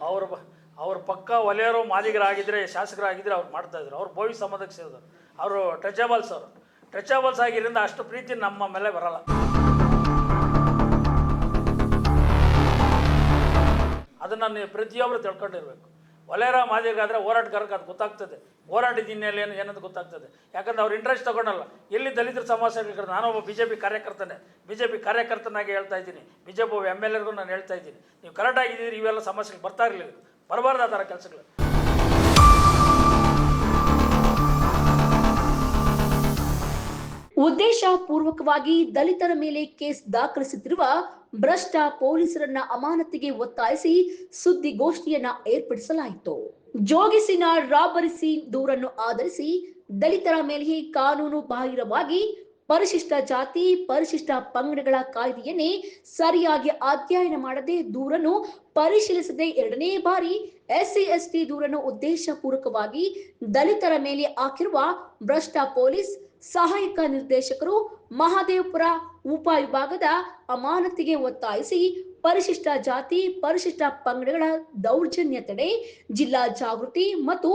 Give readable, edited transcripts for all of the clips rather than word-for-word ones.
ಅವರು ಅವ್ರ ಪಕ್ಕ ಒಲೆಯರು ಮಾದಿಗರಾಗಿದ್ದರೆ ಶಾಸಕರಾಗಿದ್ದರೆ ಅವ್ರು ಮಾಡ್ತಾಯಿದ್ರು. ಅವ್ರು ಬೋವಿ ಸಂಬಂಧಕ್ಕೆ ಸೇರಿದ್ರು. ಅವರು ಟಚಬಲ್ಸ್ ಆಗಿದ್ದರಿಂದ ಅಷ್ಟು ಪ್ರೀತಿ ನಮ್ಮ ಮೇಲೆ ಬರಲ್ಲ. ಅದನ್ನು ನೀವು ಪ್ರತಿಯೊಬ್ಬರು ತಿಳ್ಕೊಂಡಿರ್ಬೇಕು. ಒಲೆಯರ ಮಾದಿಗರಾದರೆ ಹೋರಾಟಗಾರಕ್ಕೆ ಅದು ಗೊತ್ತಾಗ್ತದೆ, ಹೋರಾಟದ ಹಿನ್ನೆಲೆ ಏನಂತ ಗೊತ್ತಾಗ್ತದೆ. ಯಾಕಂದ್ರೆ ಅವ್ರು ಇಂಟ್ರೆಸ್ಟ್ ತಗೊಳಲ್ಲ. ಎಲ್ಲಿ ದಲಿತರ ಸಮಸ್ಯೆಗಳು, ನಾನೊಬ್ಬ BJP ಕಾರ್ಯಕರ್ತನೇ, BJP ಕಾರ್ಯಕರ್ತನಾಗಿ ಹೇಳ್ತಾ ಇದ್ದೀನಿ, BJP MLAಗೂ ನಾನು ಹೇಳ್ತಾ ಇದ್ದೀನಿ, ನೀವು ಕರೆಕ್ಟಾಗಿದ್ದೀರಿ, ಇವೆಲ್ಲ ಸಮಸ್ಯೆಗಳು ಬರ್ತಾ ಇರಲಿಲ್ಲ, ಬರಬಾರ್ದು ಆ ಥರ ಕೆಲಸಗಳು. ಉದ್ದೇಶಪೂರ್ವಕವಾಗಿ ದಲಿತರ ಮೇಲೆ ಕೇಸ್ ದಾಖಲಿಸುತ್ತಿರುವ ಭ್ರಷ್ಟ ಪೊಲೀಸರನ್ನ ಅಮಾನತಿಗೆ ಒತ್ತಾಯಿಸಿ ಸುದ್ದಿಗೋಷ್ಠಿಯನ್ನ ಏರ್ಪಡಿಸಲಾಯಿತು. ಜೋಗಿಸಿನ ರಾಬರಿ ಸೀನ್ ದೂರನ್ನು ಆಧರಿಸಿ ದಲಿತರ ಮೇಲೆ ಕಾನೂನು ಬಾಹಿರವಾಗಿ ಪರಿಶಿಷ್ಟ ಜಾತಿ ಪರಿಶಿಷ್ಟ ಪಂಗಡಗಳ ಕಾಯ್ದೆಯನ್ನೇ ಸರಿಯಾಗಿ ಅಧ್ಯಯನ ಮಾಡದೆ ದೂರನ್ನು ಪರಿಶೀಲಿಸದೆ ಎರಡನೇ ಬಾರಿ SC/ST ದೂರನ್ನು ಉದ್ದೇಶಪೂರ್ವಕವಾಗಿ ದಲಿತರ ಮೇಲೆ ಹಾಕಿರುವ ಭ್ರಷ್ಟ ಪೊಲೀಸ್ ಸಹಾಯಕ ನಿರ್ದೇಶಕರು ಮಹದೇವಪುರ ಉಪವಿಭಾಗದ ಅಮಾನತಿಗೆ ಒತ್ತಾಯಿಸಿ ಪರಿಶಿಷ್ಟ ಜಾತಿ ಪರಿಶಿಷ್ಟ ಪಂಗಡಗಳ ದೌರ್ಜನ್ಯ ತಡೆ ಜಿಲ್ಲಾ ಜಾಗೃತಿ ಮತ್ತು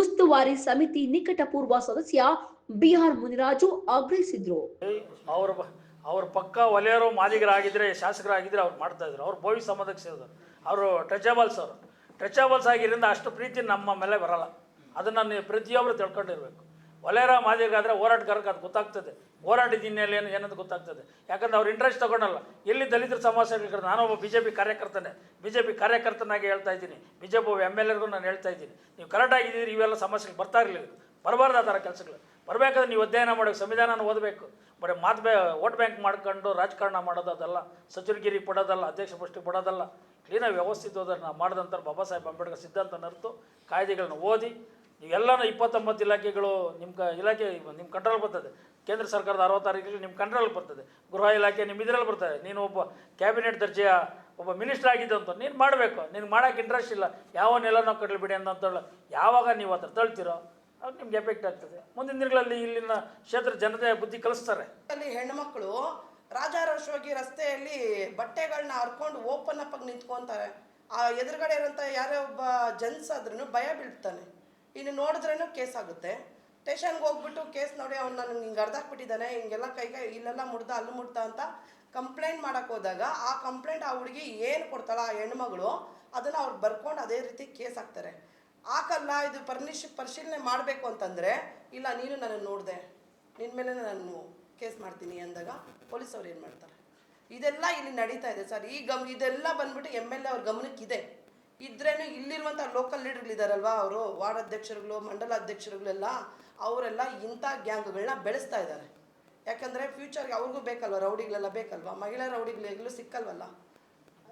ಉಸ್ತುವಾರಿ ಸಮಿತಿ ನಿಕಟಪೂರ್ವ ಸದಸ್ಯ BR ಮುನಿರಾಜು ಆಗ್ರಹಿಸಿದ್ರು. ಅವ್ರ ಪಕ್ಕ ಒಲೆಯರು ಮಾದಿಗರಾಗಿದ್ದರೆ ಶಾಸಕರಾಗಿದ್ದರೆ ಅವ್ರು ಮಾಡ್ತಾಯಿದ್ರು. ಅವ್ರು ಬೋವಿ ಸಂಬಂಧಕ್ಕೆ ಸೇರಿದ್ರು. ಅವರು ಟಚಬಲ್ಸ್ ಆಗಿದ್ದರಿಂದ ಅಷ್ಟು ಪ್ರೀತಿ ನಮ್ಮ ಮೇಲೆ ಬರಲ್ಲ. ಅದನ್ನು ನೀವು ಪ್ರತಿಯೊಬ್ಬರು ತಿಳ್ಕೊಂಡಿರ್ಬೇಕು. ಒಲೆಯರ ಮಾದಿಗರಾದರೆ ಹೋರಾಟಗಾರಕ್ಕೆ ಅದು ಗೊತ್ತಾಗ್ತದೆ, ಹೋರಾಟದ ಹಿನ್ನೆಲೆ ಏನಂತ ಗೊತ್ತಾಗ್ತದೆ. ಯಾಕಂದ್ರೆ ಅವ್ರು ಇಂಟ್ರೆಸ್ಟ್ ತಗೊಳಲ್ಲ. ಎಲ್ಲಿ ದಲಿತರ ಸಮಸ್ಯೆಗಳು, ನಾನೊಬ್ಬ BJP ಕಾರ್ಯಕರ್ತನೇ, BJP ಕಾರ್ಯಕರ್ತನಾಗಿ ಹೇಳ್ತಾ ಇದ್ದೀನಿ, BJP MLAಗೂ ನಾನು ಹೇಳ್ತಾ ಇದ್ದೀನಿ, ನೀವು ಕರೆಕ್ಟಾಗಿದ್ದೀರಿ, ಇವೆಲ್ಲ ಸಮಸ್ಯೆಗಳು ಬರ್ತಾ ಇರಲಿಲ್ಲ, ಬರಬಾರ್ದು ಆ ಥರ ಕೆಲಸಗಳು. ಬರಬೇಕಾದ್ರೆ ನೀವು ಅಧ್ಯಯನ ಮಾಡೋಕ್ಕೆ ಸಂವಿಧಾನ ಓದಬೇಕು. ಬರೀ ವೋಟ್ ಬ್ಯಾಂಕ್ ಮಾಡ್ಕೊಂಡು ರಾಜಕಾರಣ ಮಾಡೋದು ಅದಲ್ಲ, ಸಚಿವಗಿರಿ ಪಡೋದಲ್ಲ, ಅಧ್ಯಕ್ಷ ಪೋಸ್ಟಿಗೆ ಪಡೋದಲ್ಲ. ಕ್ಲೀನಾಗಿ ವ್ಯವಸ್ಥಿತವಾದ ಮಾಡಿದಂಥ ಬಾಬಾ ಸಾಹೇಬ್ ಅಂಬೇಡ್ಕರ್ ಸಿದ್ಧಾಂತ ಅರ್ತು ಕಾಯ್ದೆಗಳನ್ನ ಓದಿ ನೀವೆಲ್ಲನೂ 29 ಇಲಾಖೆಗಳು ಇಲಾಖೆ ನಿಮ್ಮ ಕಂಟ್ರೋಲ್ ಬರ್ತದೆ. ಕೇಂದ್ರ ಸರ್ಕಾರದ 66 ನಿಮ್ಮ ಕಂಟ್ರೋಲ್ ಬರ್ತದೆ. ಗೃಹ ಇಲಾಖೆ ನಿಮ್ಮ ಇದರಲ್ಲಿ ಬರ್ತದೆ. ನೀನು ಒಬ್ಬ ಕ್ಯಾಬಿನೆಟ್ ದರ್ಜೆಯ ಒಬ್ಬ ಮಿನಿಸ್ಟರ್ ಆಗಿದ್ದು ಅಂತ ನೀನು ಮಾಡಬೇಕು. ನೀನು ಮಾಡೋಕ್ಕೆ ಇಂಟ್ರೆಸ್ಟ್ ಇಲ್ಲ, ಯಾವನ್ನೆಲ್ಲನೋ ಕಡಲು ಬಿಡಿ ಅಂತೇಳಿ ಯಾವಾಗ ನೀವು ಅದರ ತಳ್ತೀರೋ ಅದು ನಿಮ್ಗೆ ಎಫೆಕ್ಟ್ ಆಗ್ತದೆ. ಮುಂದಿನ ದಿನಗಳಲ್ಲಿ ಇಲ್ಲಿನ ಕ್ಷೇತ್ರ ಜನತೆ ಬುದ್ಧಿ ಕಲಿಸ್ತಾರೆ. ಅಲ್ಲಿ ಹೆಣ್ಮಕ್ಳು ರಾಜಾರೋಷವಾಗಿ ರಸ್ತೆಯಲ್ಲಿ ಬಟ್ಟೆಗಳನ್ನ ಹರ್ಕೊಂಡು ಓಪನ್ ಅಪ್ ಆಗಿ ನಿಂತ್ಕೊತಾರೆ. ಆ ಎದುರುಗಡೆ ಇರೋಂಥ ಯಾರೇ ಒಬ್ಬ ಜೆಂಟ್ಸ್ ಆದ್ರೂ ಭಯ ಬೀಳ್ತಾನೆ. ಇನ್ನು ನೋಡಿದ್ರೇನು ಕೇಸ್ ಆಗುತ್ತೆ. ಸ್ಟೇಷನ್ಗೆ ಹೋಗ್ಬಿಟ್ಟು ಕೇಸ್ ನೋಡಿ ಅವ್ನು ನನಗೆ ಹಿಂಗೆ ಅರ್ಧಾಕ್ಬಿಟ್ಟಿದ್ದಾನೆ, ಹಿಂಗೆಲ್ಲ ಕೈಗೆ ಇಲ್ಲೆಲ್ಲ ಮುಡ್ದ ಅಲ್ಲಿ ಮುಡ್ದ ಅಂತ ಕಂಪ್ಲೇಂಟ್ ಮಾಡೋಕ್ಕೆ ಹೋದಾಗ ಆ ಕಂಪ್ಲೇಂಟ್ ಆ ಹುಡುಗಿ ಏನು ಕೊಡ್ತಾಳ ಆ ಹೆಣ್ಮಗಳು ಅದನ್ನು ಅವ್ರು ಬರ್ಕೊಂಡು ಅದೇ ರೀತಿ ಕೇಸ್ ಹಾಕ್ತಾರೆ. ಹಾಕಲ್ಲ, ಇದು ಪರಿಶೀಲನೆ ಮಾಡಬೇಕು ಅಂತಂದರೆ ಇಲ್ಲ ನೀನು ನನ್ನನ್ನು ನೋಡಿದೆ, ನಿನ್ನ ಮೇಲೆ ನಾನು ಕೇಸ್ ಮಾಡ್ತೀನಿ ಅಂದಾಗ ಪೊಲೀಸವ್ರು ಏನು ಮಾಡ್ತಾರೆ? ಇದೆಲ್ಲ ಇಲ್ಲಿ ನಡೀತಾ ಇದೆ ಸರ್. ಇದೆಲ್ಲ ಬಂದ್ಬಿಟ್ಟು MLA ಅವ್ರ ಗಮನಕ್ಕಿದೆ. ಇದ್ರೇನು ಇಲ್ಲಿರುವಂಥ ಲೋಕಲ್ ಲೀಡರ್ಗಳಿದ್ದಾರಲ್ವ, ಅವರು ವಾರ್ಡ್ ಅಧ್ಯಕ್ಷರುಗಳು ಮಂಡಲ ಅಧ್ಯಕ್ಷರುಗಳೆಲ್ಲ ಅವರೆಲ್ಲ ಇಂಥ ಗ್ಯಾಂಗ್ಗಳನ್ನ ಬೆಳೆಸ್ತಾ ಇದ್ದಾರೆ. ಯಾಕಂದರೆ ಫ್ಯೂಚರ್ಗೆ ಅವ್ರಿಗೂ ಬೇಕಲ್ವ, ರೌಡಿಗಳೆಲ್ಲ ಬೇಕಲ್ವ, ಮಹಿಳಾ ರೌಡಿಗಳೆಲ್ಲೂ ಸಿಕ್ಕಲ್ವಲ್ಲ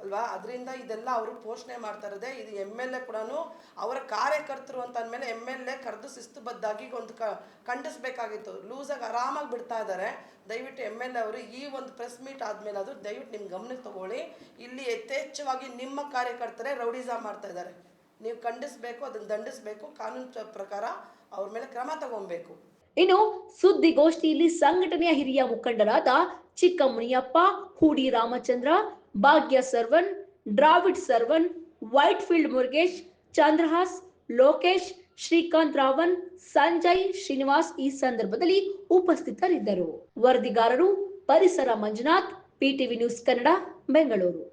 ಅಲ್ವಾ. ಅದರಿಂದ ಇದೆಲ್ಲ ಅವರು ಪೋಷಣೆ ಮಾಡ್ತಾ ಇರೋದೆ. ಇದು MLA ಕೂಡ ಅವರ ಕಾರ್ಯಕರ್ತರು ಅಂತ ಅಂದಮೇಲೆ MLA ಕರೆದು ಶಿಸ್ತುಬದ್ಧಾಗಿ ಒಂದು ಖಂಡಿಸ್ಬೇಕಾಗಿತ್ತು. ಲೂಸಾಗಿ ಆರಾಮಾಗಿ ಬಿಡ್ತಾ ಇದ್ದಾರೆ. ದಯವಿಟ್ಟು MLA ಅವರು ಈ ಒಂದು ಪ್ರೆಸ್ ಮೀಟ್ ಆದಮೇಲೆ ಅದು ದಯವಿಟ್ಟು ನಿಮ್ಮ ಗಮನಕ್ಕೆ ತಗೊಳ್ಳಿ. ಇಲ್ಲಿ ಯಥೇಚ್ಛವಾಗಿ ನಿಮ್ಮ ಕಾರ್ಯಕರ್ತರೇ ರೌಡಿಸಮ್ ಮಾಡ್ತಾ ಇದ್ದಾರೆ. ನೀವು ಖಂಡಿಸಬೇಕು, ಅದನ್ನು ದಂಡಿಸಬೇಕು, ಕಾನೂನು ಪ್ರಕಾರ ಅವ್ರ ಮೇಲೆ ಕ್ರಮ ತಗೊಬೇಕು. ಇನ್ನು ಸುದ್ದಿಗೋಷ್ಠಿಯಲ್ಲಿ ಸಂಘಟನೆಯ ಹಿರಿಯ ಮುಖಂಡರಾದ ಚಿಕ್ಕಮುನಿಯಪ್ಪ, ಹೂಡಿ ರಾಮಚಂದ್ರ, ಭಾಗ್ಯ ಸರ್ವನ್, ಡ್ರಾವಿಡ್ ಸರ್ವನ್, ವೈಟ್ಫೀಲ್ಡ್ ಮುರುಗೇಶ್, ಚಂದ್ರಹಾಸ್, ಲೋಕೇಶ್, ಶ್ರೀಕಾಂತ್ ರಾವನ್, ಸಂಜಯ್, ಶ್ರೀನಿವಾಸ್ ಈ ಸಂದರ್ಭದಲ್ಲಿ ಉಪಸ್ಥಿತರಿದ್ದರು. ವರದಿಗಾರರು ಪರಿಸರ ಮಂಜುನಾಥ್, PTV ನ್ಯೂಸ್ ಕನ್ನಡ, ಬೆಂಗಳೂರು.